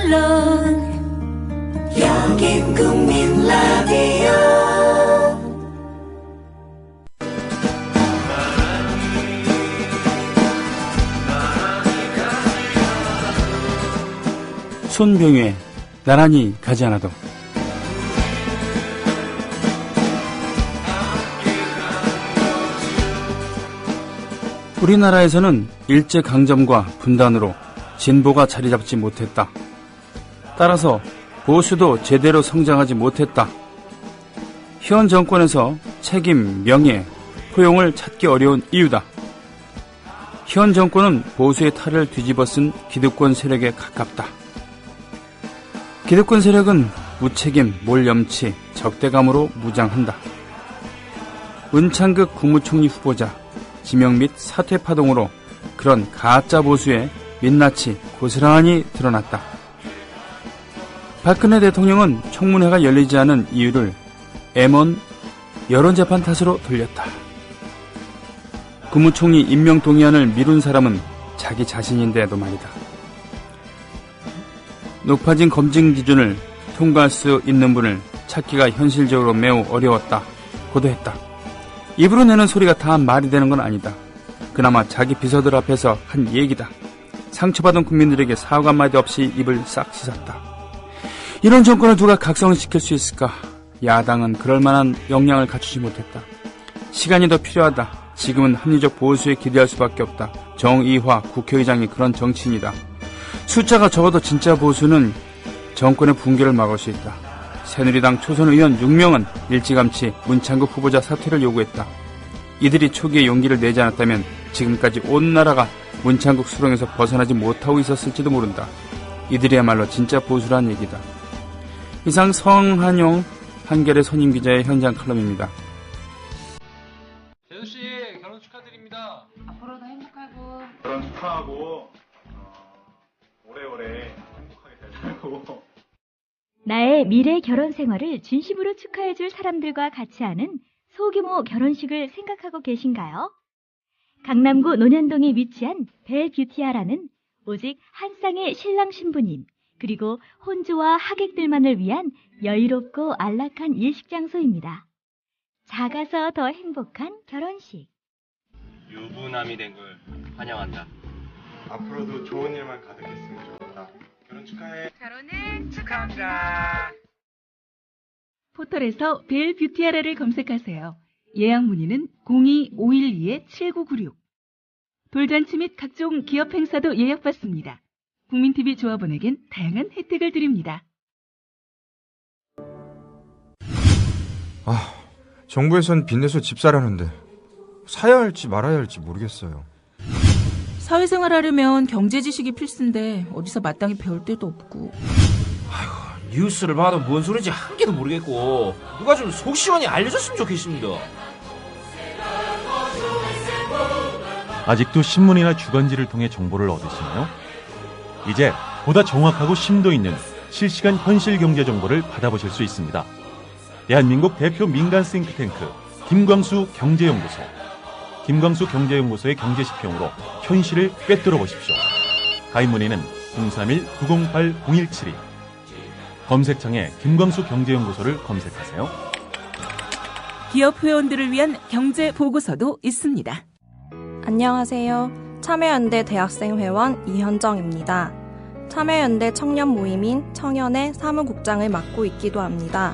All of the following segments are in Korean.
물론 여긴 국민 라디오. 손병유의 나란히 가지 않아도. 우리나라에서는 일제강점과 분단으로 진보가 자리 잡지 못했다. 따라서 보수도 제대로 성장하지 못했다. 현 정권에서 책임, 명예, 포용을 찾기 어려운 이유다. 현 정권은 보수의 탈을 뒤집어 쓴 기득권 세력에 가깝다. 기득권 세력은 무책임, 몰염치, 적대감으로 무장한다. 문창극 국무총리 후보자, 지명 및 사퇴 파동으로 그런 가짜 보수의 민낯이 고스란히 드러났다. 박근혜 대통령은 청문회가 열리지 않은 이유를 M1 여론재판 탓으로 돌렸다. 국무총리 임명 동의안을 미룬 사람은 자기 자신인데도 말이다. 높아진 검증 기준을 통과할 수 있는 분을 찾기가 현실적으로 매우 어려웠다. 고도했다. 입으로 내는 소리가 다 말이 되는 건 아니다. 그나마 자기 비서들 앞에서 한 얘기다. 상처받은 국민들에게 사과 한마디 없이 입을 싹 씻었다. 이런 정권을 누가 각성시킬 수 있을까? 야당은 그럴 만한 역량을 갖추지 못했다. 시간이 더 필요하다. 지금은 합리적 보수에 기대할 수밖에 없다. 정의화 국회의장이 그런 정치인이다. 숫자가 적어도 진짜 보수는 정권의 붕괴를 막을 수 있다. 새누리당 초선 의원 6명은 일찌감치 문창극 후보자 사퇴를 요구했다. 이들이 초기에 용기를 내지 않았다면 지금까지 온 나라가 문창극 수렁에서 벗어나지 못하고 있었을지도 모른다. 이들이야말로 진짜 보수란 얘기다. 이상 성한용 한겨레 선임기자의 현장 칼럼입니다. 재수씨 결혼 축하드립니다. 앞으로도 행복하고 결혼 축하하고 오래오래 행복하게 잘 살고 나의 미래 결혼 생활을 진심으로 축하해줄 사람들과 같이 하는 소규모 결혼식을 생각하고 계신가요? 강남구 논현동에 위치한 벨뷰티아라는 오직 한 쌍의 신랑 신부님 그리고 혼주와 하객들만을 위한 여유롭고 안락한 일식장소입니다. 작아서 더 행복한 결혼식. 유부남이 된 걸 환영한다. 앞으로도 좋은 일만 가득했으면 좋겠다. 결혼 축하해. 결혼을 축하합니다. 포털에서 벨뷰티아라를 검색하세요. 예약 문의는 02-512-7996. 돌잔치 및 각종 기업 행사도 예약받습니다. 국민TV 조합원에겐 다양한 혜택을 드립니다. 정부에선 빚내서 집 사려는데 사야 할지 말아야 할지 모르겠어요. 사회생활 하려면 경제 지식이 필수인데 어디서 마땅히 배울 데도 없고. 뉴스를 봐도 뭔 소리인지 한 개도 모르겠고 누가 좀 속 시원히 알려줬으면 좋겠습니다. 아직도 신문이나 주간지를 통해 정보를 얻으시나요? 이제 보다 정확하고 심도 있는 실시간 현실 경제 정보를 받아보실 수 있습니다. 대한민국 대표 민간 싱크탱크 김광수 경제연구소. 김광수 경제연구소의 경제시평으로 현실을 꿰뚫어 보십시오. 가입 문의는 031-908-0172. 검색창에 김광수 경제연구소를 검색하세요. 기업 회원들을 위한 경제 보고서도 있습니다. 안녕하세요. 참여연대 대학생회원 이현정입니다. 참여연대 청년 모임인 청년의 사무국장을 맡고 있기도 합니다.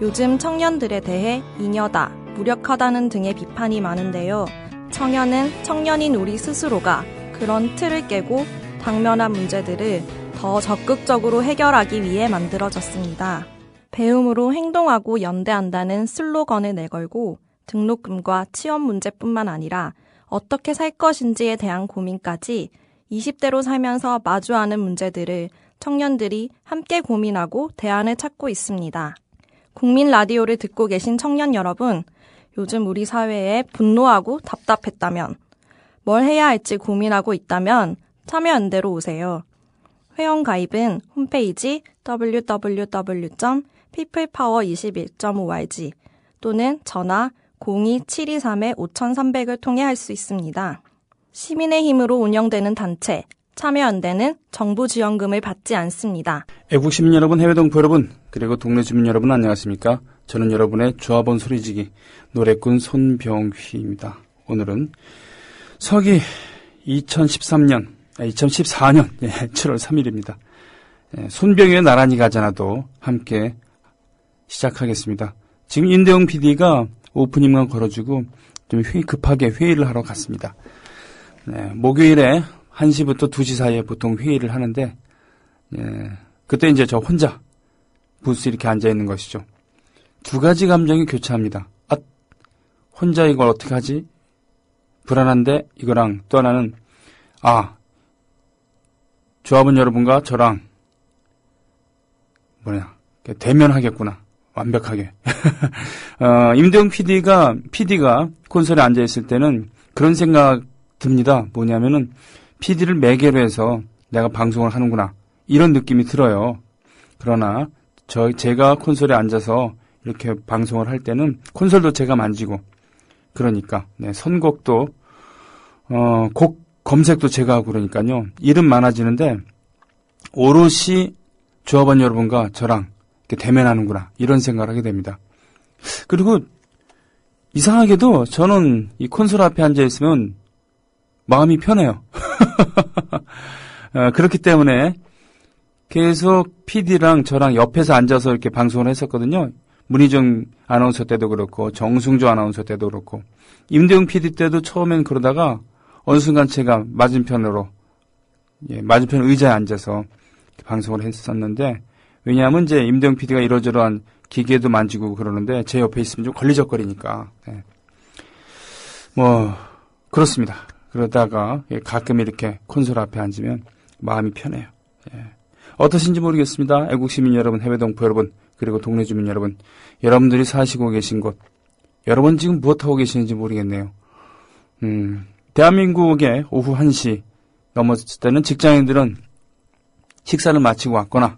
요즘 청년들에 대해 잉여다, 무력하다는 등의 비판이 많은데요. 청년은 청년인 우리 스스로가 그런 틀을 깨고 당면한 문제들을 더 적극적으로 해결하기 위해 만들어졌습니다. 배움으로 행동하고 연대한다는 슬로건을 내걸고 등록금과 취업 문제뿐만 아니라 어떻게 살 것인지에 대한 고민까지 20대로 살면서 마주하는 문제들을 청년들이 함께 고민하고 대안을 찾고 있습니다. 국민 라디오를 듣고 계신 청년 여러분, 요즘 우리 사회에 분노하고 답답했다면, 뭘 해야 할지 고민하고 있다면 참여연대로 오세요. 회원 가입은 홈페이지 www.peoplepower21.org 또는 전화 02-723-5300을 통해 할 수 있습니다. 시민의 힘으로 운영되는 단체, 참여연대는 정부 지원금을 받지 않습니다. 애국 시민 여러분, 해외 동포 여러분, 그리고 동네 주민 여러분 안녕하십니까? 저는 여러분의 조합원 소리지기 노래꾼 손병휘입니다. 오늘은 서기 2014년 7월 3일입니다. 손병휘의 나란히 가잖아도 함께 시작하겠습니다. 지금 윤대용 PD가 오프닝만 걸어주고 좀 급하게 회의를 하러 갔습니다. 목요일에 1시부터 2시 사이에 보통 회의를 하는데, 그때 이제 저 혼자 부스 이렇게 앉아있는 것이죠. 두 가지 감정이 교차합니다. 혼자 이걸 어떻게 하지? 불안한데 이거랑 또 하나는, 조합원 여러분과 저랑, 대면하겠구나. 완벽하게. 임대용 PD가 콘솔에 앉아있을 때는 그런 생각 듭니다. 뭐냐면은, PD를 매개로 해서 내가 방송을 하는구나. 이런 느낌이 들어요. 그러나 제가 콘솔에 앉아서 이렇게 방송을 할 때는 콘솔도 제가 만지고 그러니까 선곡도 곡 검색도 제가 하고 그러니까요. 일은 많아지는데 오롯이 조합원 여러분과 저랑 이렇게 대면하는구나. 이런 생각을 하게 됩니다. 그리고 이상하게도 저는 이 콘솔 앞에 앉아 있으면 마음이 편해요. 그렇기 때문에 계속 PD랑 저랑 옆에서 앉아서 이렇게 방송을 했었거든요. 문희정 아나운서 때도 그렇고 정승조 아나운서 때도 그렇고 임대용 PD 때도 처음엔 그러다가 어느 순간 제가 맞은편 의자에 앉아서 방송을 했었는데, 왜냐하면 이제 임대용 PD가 이러저러한 기계도 만지고 그러는데 제 옆에 있으면 좀 걸리적거리니까. 그렇습니다. 그러다가 가끔 이렇게 콘솔 앞에 앉으면 마음이 편해요. 어떠신지 모르겠습니다. 애국 시민 여러분, 해외 동포 여러분, 그리고 동네 주민 여러분, 여러분들이 사시고 계신 곳, 여러분 지금 무엇하고 계시는지 모르겠네요. 대한민국의 오후 1시 넘었을 때는 직장인들은 식사를 마치고 왔거나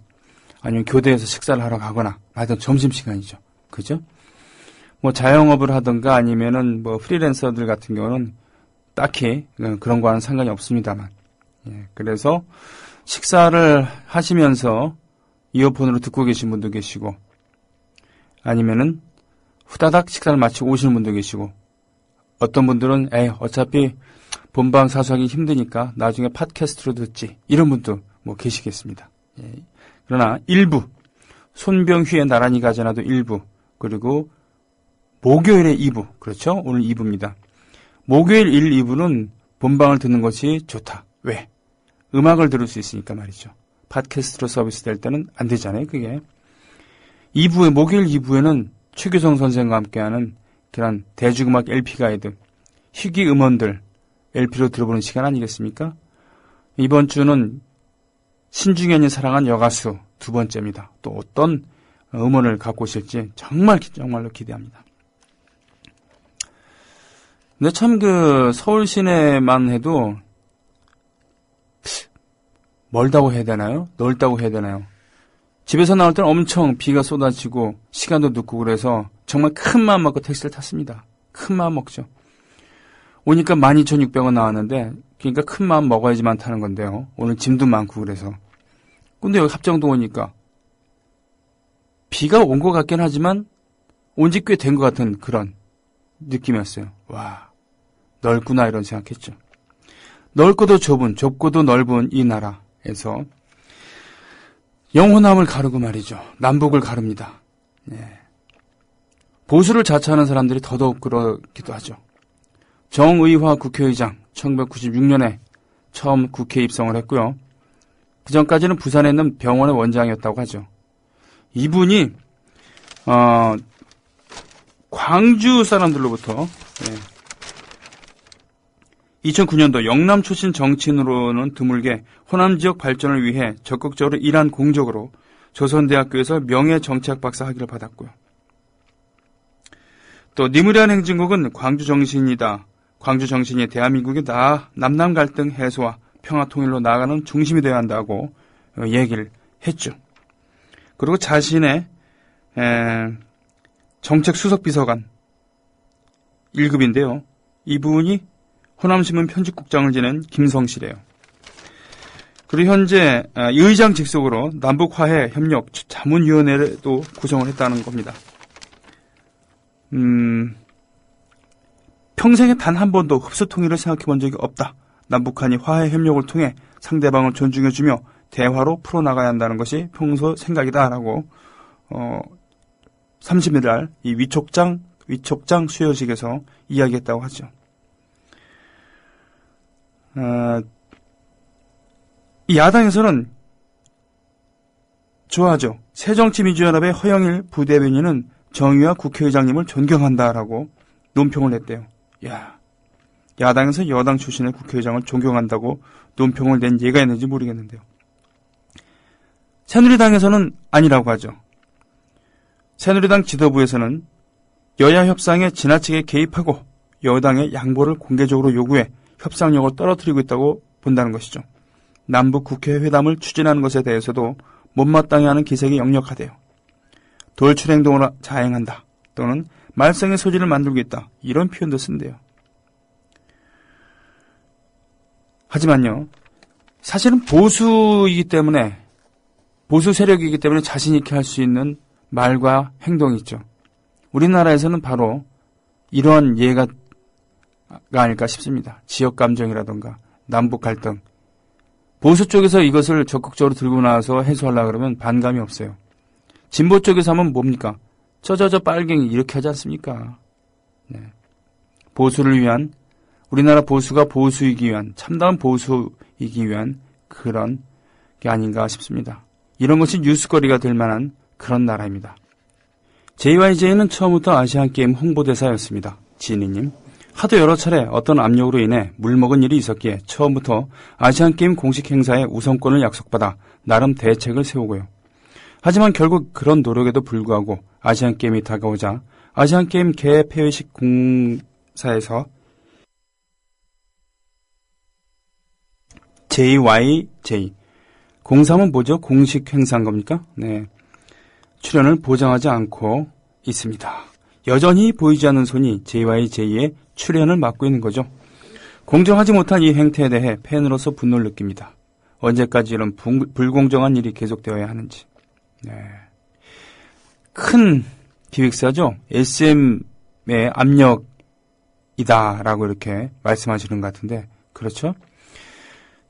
아니면 교대에서 식사를 하러 가거나 하여튼 점심시간이죠. 그죠? 자영업을 하든가 아니면은 프리랜서들 같은 경우는 딱히 그런 거와는 상관이 없습니다만. 그래서 식사를 하시면서 이어폰으로 듣고 계신 분도 계시고 아니면은 후다닥 식사를 마치고 오시는 분도 계시고 어떤 분들은 어차피 본방 사수하기 힘드니까 나중에 팟캐스트로 듣지 이런 분도 계시겠습니다. 그러나 일부 손병휘의 나란히 가잖아도 일부 그리고 목요일에 2부 그렇죠? 오늘 2부입니다. 목요일 1, 2부는 본방을 듣는 것이 좋다. 왜? 음악을 들을 수 있으니까 말이죠. 팟캐스트로 서비스 될 때는 안 되잖아요, 그게. 목요일 2부에는 최규성 선생과 함께하는 그런 대중음악 LP 가이드, 희귀 음원들 LP로 들어보는 시간 아니겠습니까? 이번 주는 신중현이 사랑한 여가수 두 번째입니다. 또 어떤 음원을 갖고 오실지 정말로 기대합니다. 근데 참 서울 시내만 해도 멀다고 해야 되나요? 넓다고 해야 되나요? 집에서 나올 때는 엄청 비가 쏟아지고 시간도 늦고 그래서 정말 큰 마음 먹고 택시를 탔습니다. 큰 마음 먹죠. 오니까 12,600원 나왔는데 그러니까 큰 마음 먹어야지만 타는 건데요. 오늘 짐도 많고 그래서. 근데 여기 합정동 오니까 비가 온 것 같긴 하지만 온 지 꽤 된 것 같은 그런 느낌이었어요. 와, 넓구나 이런 생각했죠. 넓고도 좁은, 좁고도 넓은 이 나라에서 영호남을 가르고 말이죠. 남북을 가릅니다. 보수를 자처하는 사람들이 더더욱 그러기도 하죠. 정의화 국회의장 1996년에 처음 국회에 입성을 했고요. 그 전까지는 부산에 있는 병원의 원장이었다고 하죠. 이분이 광주 사람들로부터 2009년도 영남 출신 정치인으로는 드물게 호남 지역 발전을 위해 적극적으로 일한 공적으로 조선대학교에서 명예정치학 박사 학위를 받았고요. 또 니무리한 행진곡은 광주 정신이다. 광주 정신이 대한민국의 남남 갈등 해소와 평화 통일로 나아가는 중심이 되어야 한다고 얘기를 했죠. 그리고 자신의 정책 수석 비서관 1급인데요. 이분이 호남신문 편집국장을 지낸 김성실이에요. 그리고 현재 의장 직속으로 남북화해협력 자문위원회를 또 구성을 했다는 겁니다. 평생에 단 한 번도 흡수통일을 생각해 본 적이 없다. 남북한이 화해협력을 통해 상대방을 존중해주며 대화로 풀어나가야 한다는 것이 평소 생각이다라고 30일 날 이 위촉장 수여식에서 이야기했다고 하죠. 이 야당에서는 좋아하죠. 새정치민주연합의 허영일 부대변인은 정의와 국회의장님을 존경한다라고 논평을 냈대요. 야, 야당에서 여당 출신의 국회의장을 존경한다고 논평을 낸 예가 있는지 모르겠는데요. 새누리당에서는 아니라고 하죠. 새누리당 지도부에서는 여야 협상에 지나치게 개입하고 여당의 양보를 공개적으로 요구해 협상력을 떨어뜨리고 있다고 본다는 것이죠. 남북 국회 회담을 추진하는 것에 대해서도 못마땅해 하는 기색이 역력하대요. 돌출행동을 자행한다 또는 말썽의 소지를 만들고 있다 이런 표현도 쓴대요. 하지만요, 사실은 보수이기 때문에 보수 세력이기 때문에 자신 있게 할 수 있는 말과 행동이 있죠. 우리나라에서는 바로 이러한 예가 아닐까 싶습니다. 지역 감정이라던가 남북 갈등. 보수 쪽에서 이것을 적극적으로 들고 나와서 해소하려고 그러면 반감이 없어요. 진보 쪽에서 하면 뭡니까? 저 빨갱이 이렇게 하지 않습니까? 네. 보수를 위한, 우리나라 보수가 보수이기 위한, 참다운 보수이기 위한 그런 게 아닌가 싶습니다. 이런 것이 뉴스거리가 될 만한 그런 나라입니다. JYJ는 처음부터 아시안게임 홍보대사였습니다. 지니님. 하도 여러 차례 어떤 압력으로 인해 물먹은 일이 있었기에 처음부터 아시안게임 공식 행사의 우선권을 약속받아 나름 대책을 세우고요. 하지만 결국 그런 노력에도 불구하고 아시안게임이 다가오자 아시안게임 개폐회식 공사에서 JYJ 공사는 뭐죠? 공식 행사인 겁니까? 네. 출연을 보장하지 않고 있습니다. 여전히 보이지 않는 손이 JYJ의 출연을 막고 있는 거죠. 공정하지 못한 이 행태에 대해 팬으로서 분노를 느낍니다. 언제까지 이런 불공정한 일이 계속되어야 하는지. 네. 큰 기획사죠. SM의 압력이다라고 이렇게 말씀하시는 것 같은데 그렇죠?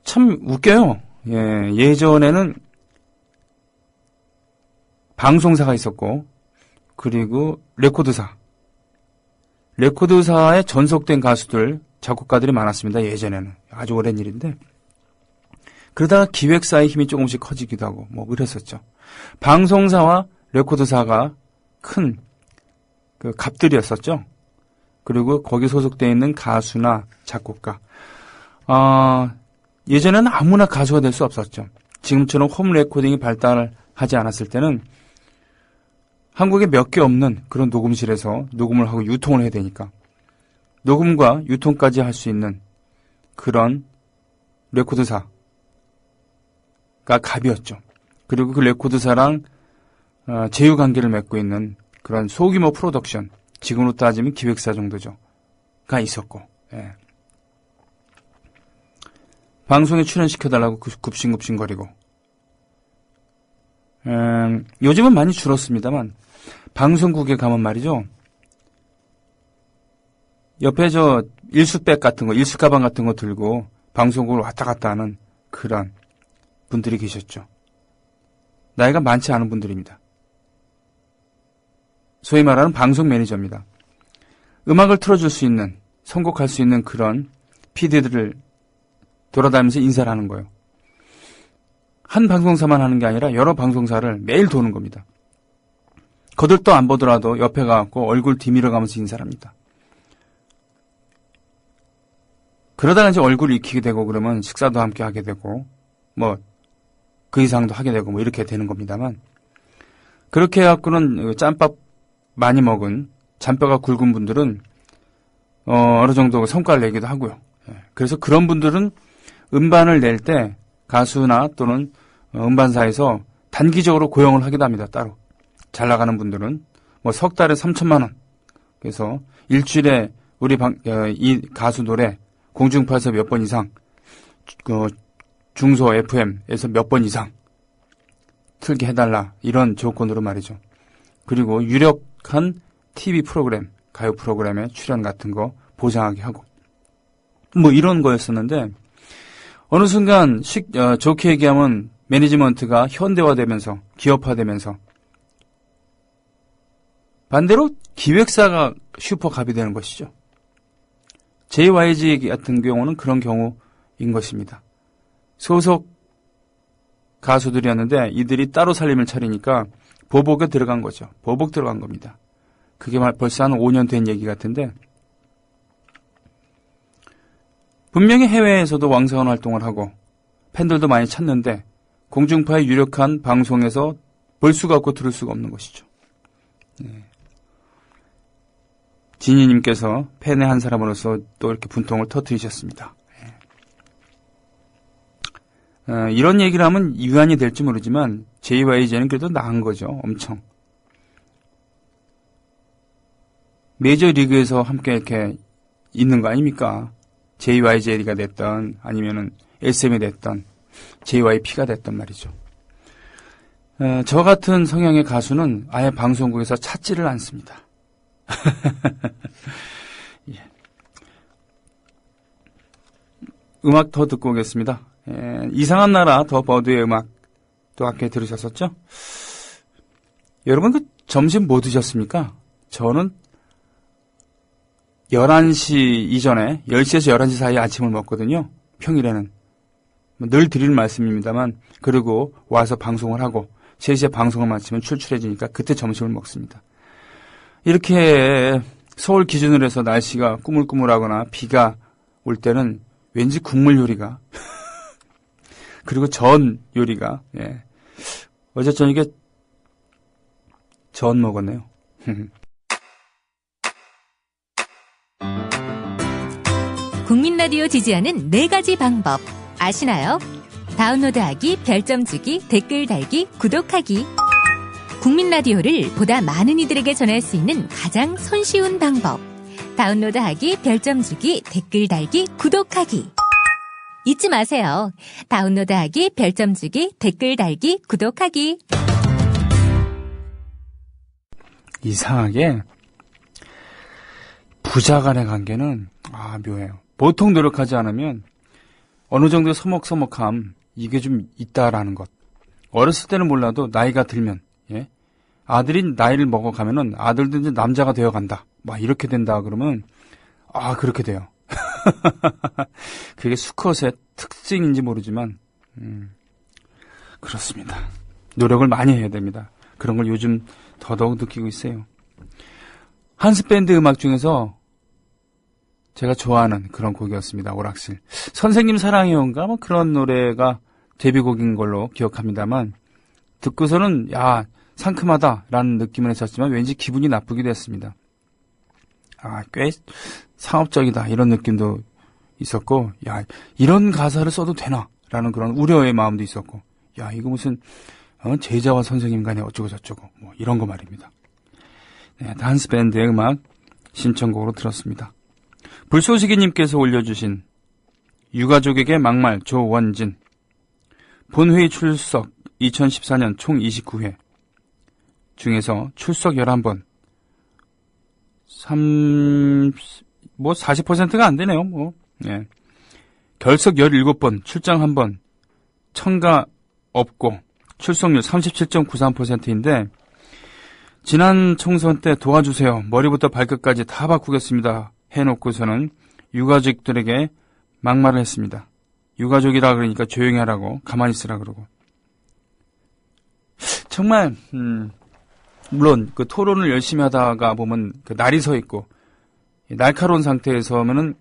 참 웃겨요. 예전에는 방송사가 있었고 그리고 레코드사에 전속된 가수들, 작곡가들이 많았습니다. 예전에는. 아주 오랜 일인데. 그러다가 기획사의 힘이 조금씩 커지기도 하고 뭐 그랬었죠. 방송사와 레코드사가 큰 그 갑들이었었죠. 그리고 거기 소속되어 있는 가수나 작곡가. 예전에는 아무나 가수가 될 수 없었죠. 지금처럼 홈 레코딩이 발달하지 않았을 때는 한국에 몇 개 없는 그런 녹음실에서 녹음을 하고 유통을 해야 되니까 녹음과 유통까지 할 수 있는 그런 레코드사가 갑이었죠. 그리고 그 레코드사랑 제휴관계를 맺고 있는 그런 소규모 프로덕션, 지금으로 따지면 기획사 정도죠. 가 있었고 예. 방송에 출연시켜달라고 굽신굽신거리고 요즘은 많이 줄었습니다만 방송국에 가면 말이죠. 옆에 저 일수백 같은 거, 일수가방 같은 거 들고 방송국을 왔다 갔다 하는 그런 분들이 계셨죠. 나이가 많지 않은 분들입니다. 소위 말하는 방송 매니저입니다. 음악을 틀어줄 수 있는, 선곡할 수 있는 그런 PD들을 돌아다니면서 인사를 하는 거예요. 한 방송사만 하는 게 아니라 여러 방송사를 매일 도는 겁니다. 거들떠 안 보더라도 옆에 가갖고 얼굴 뒤밀어 가면서 인사를 합니다. 그러다가 이제 얼굴을 익히게 되고 그러면 식사도 함께 하게 되고 뭐 그 이상도 하게 되고 뭐 이렇게 되는 겁니다만 그렇게 해갖고는 짬밥 많이 먹은 잔뼈가 굵은 분들은 어느 정도 성과를 내기도 하고요. 그래서 그런 분들은 음반을 낼 때 가수나 또는 음반사에서 단기적으로 고용을 하기도 합니다. 따로. 잘 나가는 분들은 뭐 석 달에 3천만 원. 그래서 일주일에 우리 이 가수 노래 공중파에서 몇 번 이상 중소 FM에서 몇 번 이상 틀게 해달라 이런 조건으로 말이죠. 그리고 유력한 TV 프로그램, 가요 프로그램에 출연 같은 거 보장하게 하고 뭐 이런 거였었는데 어느 순간 좋게 얘기하면 매니지먼트가 현대화되면서 기업화되면서 반대로 기획사가 슈퍼갑이 되는 것이죠. JYG 같은 경우는 그런 경우인 것입니다. 소속 가수들이었는데 이들이 따로 살림을 차리니까 보복에 들어간 거죠. 보복 들어간 겁니다. 그게 벌써 한 5년 된 얘기 같은데 분명히 해외에서도 왕성한 활동을 하고 팬들도 많이 찾는데 공중파의 유력한 방송에서 볼 수가 없고 들을 수가 없는 것이죠. 네. 지니님께서 팬의 한 사람으로서 또 이렇게 분통을 터뜨리셨습니다. 이런 얘기를 하면 유한이 될지 모르지만 JYJ는 그래도 나은 거죠. 엄청. 메이저리그에서 함께 이렇게 있는 거 아닙니까? JYJ가 됐던 아니면은 SM이 됐던 JYP가 됐던 말이죠. 저 같은 성향의 가수는 아예 방송국에서 찾지를 않습니다. 예. 음악 더 듣고 오겠습니다. 이상한 나라 더 버드의 음악 또 아까 들으셨었죠? 여러분 그 점심 뭐 드셨습니까? 저는 11시 이전에 10시에서 11시 사이에 아침을 먹거든요. 평일에는. 늘 드릴 말씀입니다만 그리고 와서 방송을 하고 3시에 방송을 마치면 출출해지니까 그때 점심을 먹습니다. 이렇게 서울 기준으로 해서 날씨가 꾸물꾸물하거나 비가 올 때는 왠지 국물 요리가 그리고 전 요리가 예. 어제 저녁에 전 먹었네요. 국민 라디오 지지하는 4가지 방법 아시나요? 다운로드하기, 별점 주기, 댓글 달기, 구독하기. 국민 라디오를 보다 많은 이들에게 전할 수 있는 가장 손쉬운 방법. 다운로드하기, 별점 주기, 댓글 달기, 구독하기. 잊지 마세요. 다운로드하기, 별점 주기, 댓글 달기, 구독하기. 이상하게 부자 간의 관계는 묘해요. 보통 노력하지 않으면 어느 정도의 서먹서먹함 이게 좀 있다라는 것. 어렸을 때는 몰라도 나이가 들면 예? 아들이 나이를 먹어가면은 아들도 이제 남자가 되어간다. 막 이렇게 된다 그러면 그렇게 돼요. 그게 수컷의 특징인지 모르지만 그렇습니다. 노력을 많이 해야 됩니다. 그런 걸 요즘 더더욱 느끼고 있어요. 한스밴드 음악 중에서 제가 좋아하는 그런 곡이었습니다. 오락실. 선생님 사랑해요인가 뭐 그런 노래가 데뷔곡인 걸로 기억합니다만 듣고서는 상큼하다라는 느낌을 했었지만 왠지 기분이 나쁘기도 했습니다. 꽤 상업적이다 이런 느낌도 있었고 이런 가사를 써도 되나 라는 그런 우려의 마음도 있었고 이거 무슨 제자와 선생님 간에 어쩌고 저쩌고 뭐 이런 거 말입니다. 네, 한스밴드의 음악 신청곡으로 들었습니다. 불쏘시기님께서 올려주신 유가족에게 막말 조원진 본회의 출석 2014년 총 29회 중에서 출석 11번 40%가 안 되네요. 예. 결석 17번, 출장 1번, 첨가 없고 출석률 37.93%인데 지난 총선 때 도와주세요. 머리부터 발끝까지 다 바꾸겠습니다. 해놓고서는 유가족들에게 막말을 했습니다. 유가족이라 그러니까 조용히 하라고 가만히 있으라 그러고 정말 물론 그 토론을 열심히 하다가 보면 그 날이 서 있고 날카로운 상태에서 하면은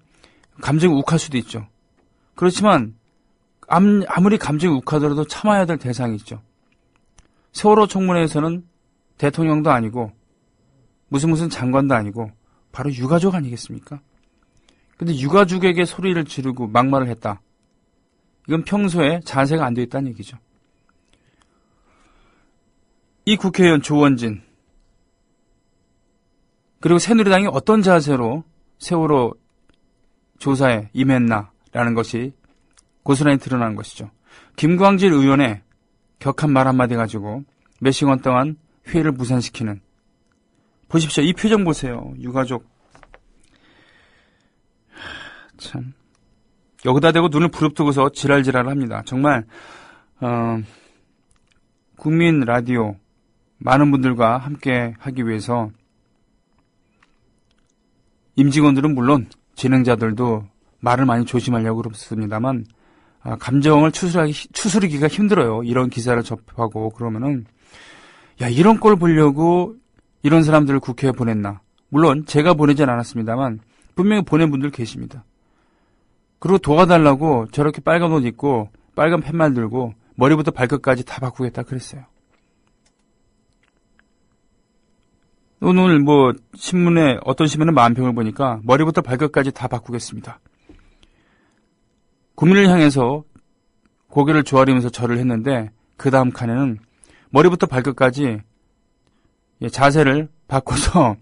감정이 욱할 수도 있죠. 그렇지만 아무리 감정이 욱하더라도 참아야 될 대상이 있죠. 세월호 청문회에서는 대통령도 아니고 무슨 장관도 아니고 바로 유가족 아니겠습니까? 근데 유가족에게 소리를 지르고 막말을 했다. 이건 평소에 자세가 안 돼 있다는 얘기죠. 이 국회의원 조원진 그리고 새누리당이 어떤 자세로 세월호 조사에 임했나라는 것이 고스란히 드러나는 것이죠. 김광질 의원의 격한 말 한마디 가지고 몇 시간 동안 회의를 무산시키는, 보십시오. 이 표정 보세요. 유가족. 참. 여기다 대고 눈을 부릅뜨고서 지랄지랄합니다. 정말 국민 라디오 많은 분들과 함께 하기 위해서 임직원들은 물론 진행자들도 말을 많이 조심하려고 그렇습니다만 감정을 추스르기가 힘들어요. 이런 기사를 접하고 그러면은 야, 이런 걸 보려고 이런 사람들을 국회에 보냈나. 물론 제가 보내진 않았습니다만 분명히 보낸 분들 계십니다. 그리고 도와달라고 저렇게 빨간 옷 입고 빨간 팻말 들고 머리부터 발끝까지 다 바꾸겠다 그랬어요. 오늘 뭐 신문에 어떤 신문의 만평을 보니까 머리부터 발끝까지 다 바꾸겠습니다. 국민을 향해서 고개를 조아리면서 절을 했는데 그 다음 칸에는 머리부터 발끝까지 자세를 바꿔서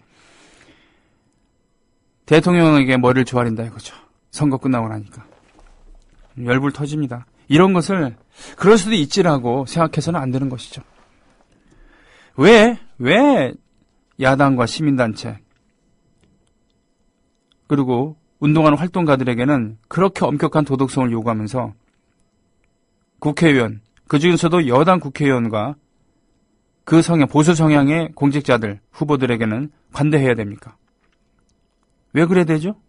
대통령에게 머리를 조아린다 이거죠. 선거 끝나고 나니까. 열불 터집니다. 이런 것을 그럴 수도 있지라고 생각해서는 안 되는 것이죠. 왜 야당과 시민단체 그리고 운동하는 활동가들에게는 그렇게 엄격한 도덕성을 요구하면서 국회의원, 그중에서도 여당 국회의원과 그 성향, 보수 성향의 공직자들, 후보들에게는 관대해야 됩니까? 왜 그래야 되죠?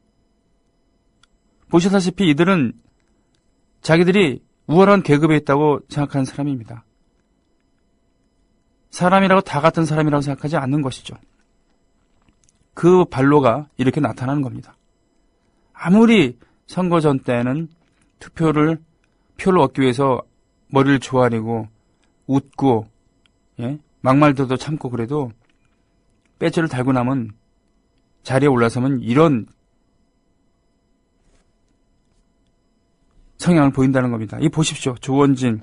보시다시피 이들은 자기들이 우월한 계급에 있다고 생각하는 사람입니다. 사람이라고 다 같은 사람이라고 생각하지 않는 것이죠. 그 발로가 이렇게 나타나는 겁니다. 아무리 선거 전 때는 표를 얻기 위해서 머리를 조아리고 웃고 막말들도 참고 그래도 배지를 달고 나면 자리에 올라서면 이런 성향을 보인다는 겁니다. 이 보십시오. 조원진,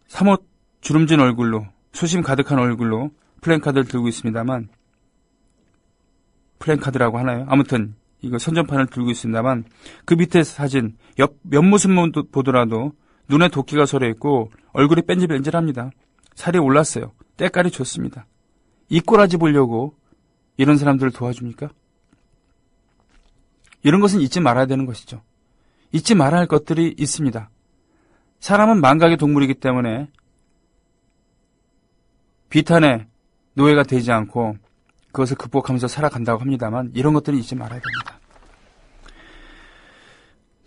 사뭇 주름진 얼굴로, 수심 가득한 얼굴로 플랜카드를 들고 있습니다만, 플랜카드라고 하나요? 아무튼 이거 선전판을 들고 있습니다만 그 밑에 사진 옆모습만 보더라도 눈에 도끼가 서려 있고 얼굴이 뺀질뺀질합니다. 살이 올랐어요. 때깔이 좋습니다. 이 꼬라지 보려고 이런 사람들을 도와줍니까? 이런 것은 잊지 말아야 되는 것이죠. 잊지 말아야 할 것들이 있습니다. 사람은 망각의 동물이기 때문에 비탄의 노예가 되지 않고 그것을 극복하면서 살아간다고 합니다만 이런 것들은 잊지 말아야 됩니다.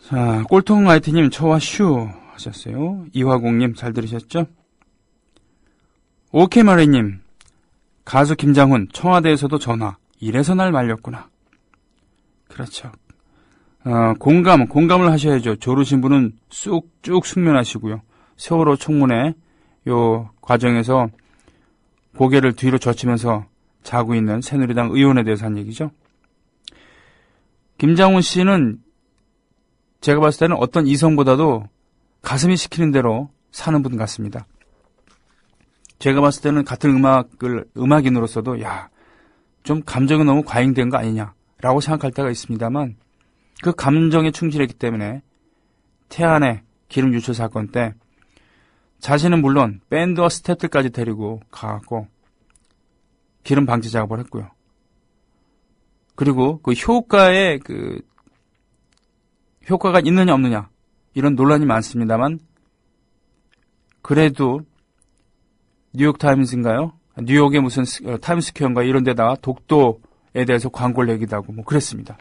자, 꼴통 라이트님 처와 슈 하셨어요. 이화공님 잘 들으셨죠? 오케마리님 가수 김장훈 청와대에서도 전화. 이래서 날 말렸구나. 그렇죠. 공감을 하셔야죠. 조르신 분은 쭉 숙면하시고요. 세월호 청문회 요 과정에서 고개를 뒤로 젖히면서 자고 있는 새누리당 의원에 대해서 한 얘기죠. 김장훈 씨는 제가 봤을 때는 어떤 이성보다도 가슴이 시키는 대로 사는 분 같습니다. 제가 봤을 때는 같은 음악인으로서도 좀 감정이 너무 과잉된 거 아니냐라고 생각할 때가 있습니다만 그 감정에 충실했기 때문에 태안의 기름 유출 사건 때 자신은 물론 밴드와 스태프들까지 데리고 가갖고 기름 방지 작업을 했고요. 그리고 그 효과가 있느냐 없느냐 이런 논란이 많습니다만 그래도 뉴욕타임스인가요? 뉴욕의 무슨 타임스퀘어인가 이런 데다가 독도에 대해서 광고를 내기도 하고 뭐 그랬습니다.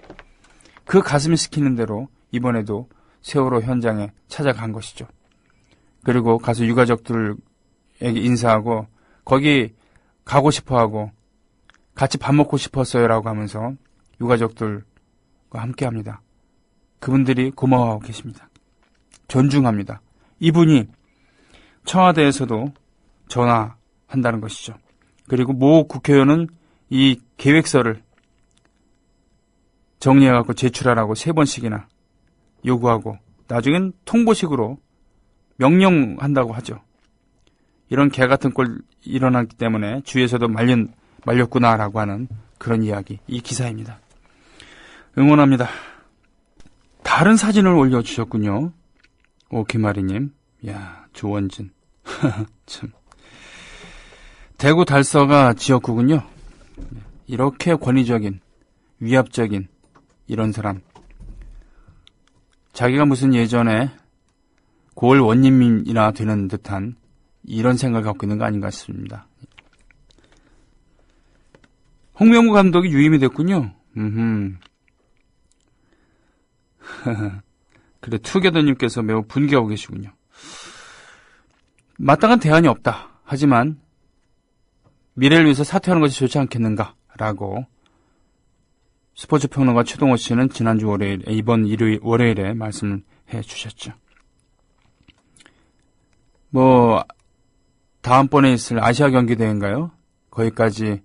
그 가슴이 시키는 대로 이번에도 세월호 현장에 찾아간 것이죠. 그리고 가서 유가족들에게 인사하고 거기 가고 싶어하고 같이 밥 먹고 싶었어요라고 하면서 유가족들과 함께합니다. 그분들이 고마워하고 계십니다. 존중합니다. 이분이 청와대에서도 전화한다는 것이죠. 그리고 모 국회의원은 이 계획서를 정리해갖고 제출하라고 3번씩이나 요구하고 나중엔 통보식으로 명령한다고 하죠. 이런 개 같은 꼴 일어났기 때문에 주위에서도 말렸구나라고 하는 그런 이야기, 이 기사입니다. 응원합니다. 다른 사진을 올려주셨군요. 오케마리님. 야, 조원진. 참. 대구 달서가 지역구군요. 이렇게 권위적인, 위압적인 이런 사람. 자기가 무슨 예전에 고을 원님이나 되는 듯한 이런 생각을 갖고 있는 거 아닌가 싶습니다. 홍명보 감독이 유임이 됐군요. 그래, 투게더님께서 매우 분개하고 계시군요. 마땅한 대안이 없다. 하지만 미래를 위해서 사퇴하는 것이 좋지 않겠는가라고 스포츠 평론가 최동호 씨는 지난주 이번 월요일에 말씀을 해주셨죠. 다음번에 있을 아시아 경기 대회인가요? 거기까지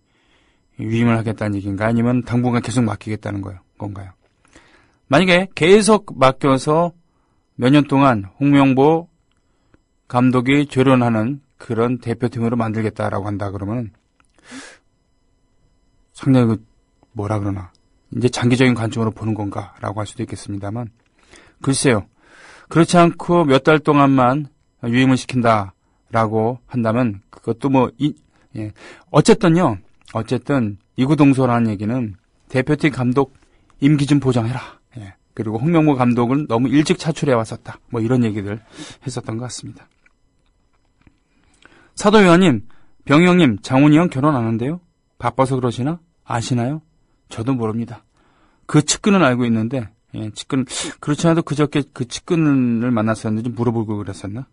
위임을 하겠다는 얘기인가? 아니면 당분간 계속 맡기겠다는 건가요? 만약에 계속 맡겨서 몇 년 동안 홍명보 감독이 조련하는 그런 대표팀으로 만들겠다라고 한다 그러면 상당히 뭐라 그러나 이제 장기적인 관점으로 보는 건가라고 할 수도 있겠습니다만 글쎄요. 그렇지 않고 몇 달 동안만 유임을 시킨다라고 한다면 그것도 어쨌든 이구동성이라는 얘기는 대표팀 감독 임기 좀 보장해라. 그리고 홍명보 감독은 너무 일찍 차출해 왔었다. 이런 얘기들 했었던 것 같습니다. 사도요한님, 병영님, 장훈이 형 결혼 안 한대요? 바빠서 그러시나? 아시나요? 저도 모릅니다. 그 측근은 알고 있는데, 측근, 그렇지 않아도 그저께 그 측근을 만났었는데 좀 물어보고 그랬었나?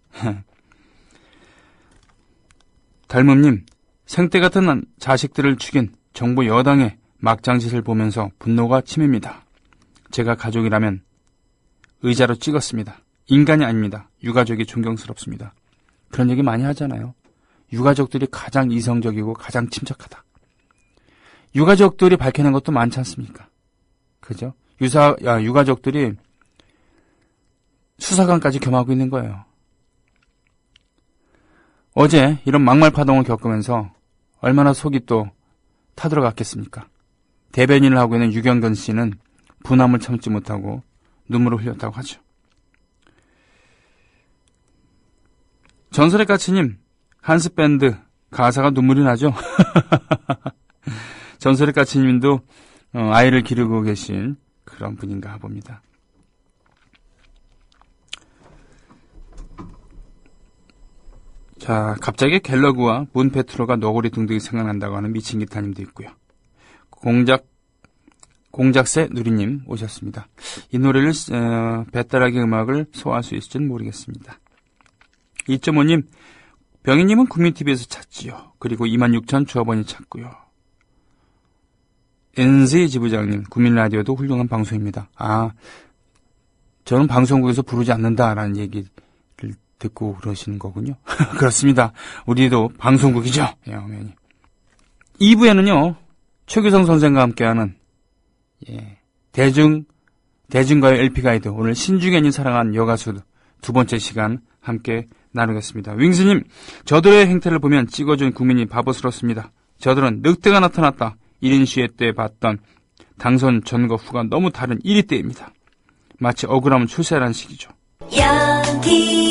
닮음님, 생떼 같은 자식들을 죽인 정부 여당의 막장짓을 보면서 분노가 치밉니다. 제가 가족이라면 의자로 찍었습니다. 인간이 아닙니다. 유가족이 존경스럽습니다. 그런 얘기 많이 하잖아요. 유가족들이 가장 이성적이고 가장 침착하다. 유가족들이 밝혀낸 것도 많지 않습니까? 그죠? 유가족들이 수사관까지 겸하고 있는 거예요. 어제 이런 막말 파동을 겪으면서 얼마나 속이 또 타들어갔겠습니까? 대변인을 하고 있는 유경건 씨는 분함을 참지 못하고 눈물을 흘렸다고 하죠. 전설의 까치님, 한스밴드 가사가 눈물이 나죠? 전설의 까치님도 아이를 기르고 계신 그런 분인가 봅니다. 자, 갑자기 갤러그와 문페트로가 너구리 둥둥이 생각난다고 하는 미친 기타님도 있고요. 공작새 누리님 오셨습니다. 이 노래를 배따라기 음악을 소화할 수 있을지는 모르겠습니다. 2.5님, 병희님은 국민TV에서 찾지요. 그리고 26,000 주어번이 찾고요. NZ 지부장님, 국민라디오도 훌륭한 방송입니다. 저는 방송국에서 부르지 않는다라는 얘기를 듣고 그러시는 거군요. 그렇습니다. 우리도 방송국이죠. 2부에는요, 최규성 선생과 함께하는 대중가요 LP 가이드, 오늘 신중현이 사랑한 여가수 두 번째 시간 함께 나누겠습니다. 윙스님, 저들의 행태를 보면 찍어준 국민이 바보스럽습니다. 저들은 늑대가 나타났다. 1인 시위 때 봤던 당선 전과 후가 너무 다른 1위 때입니다. 마치 억울하면 출세라는 식이죠. 여기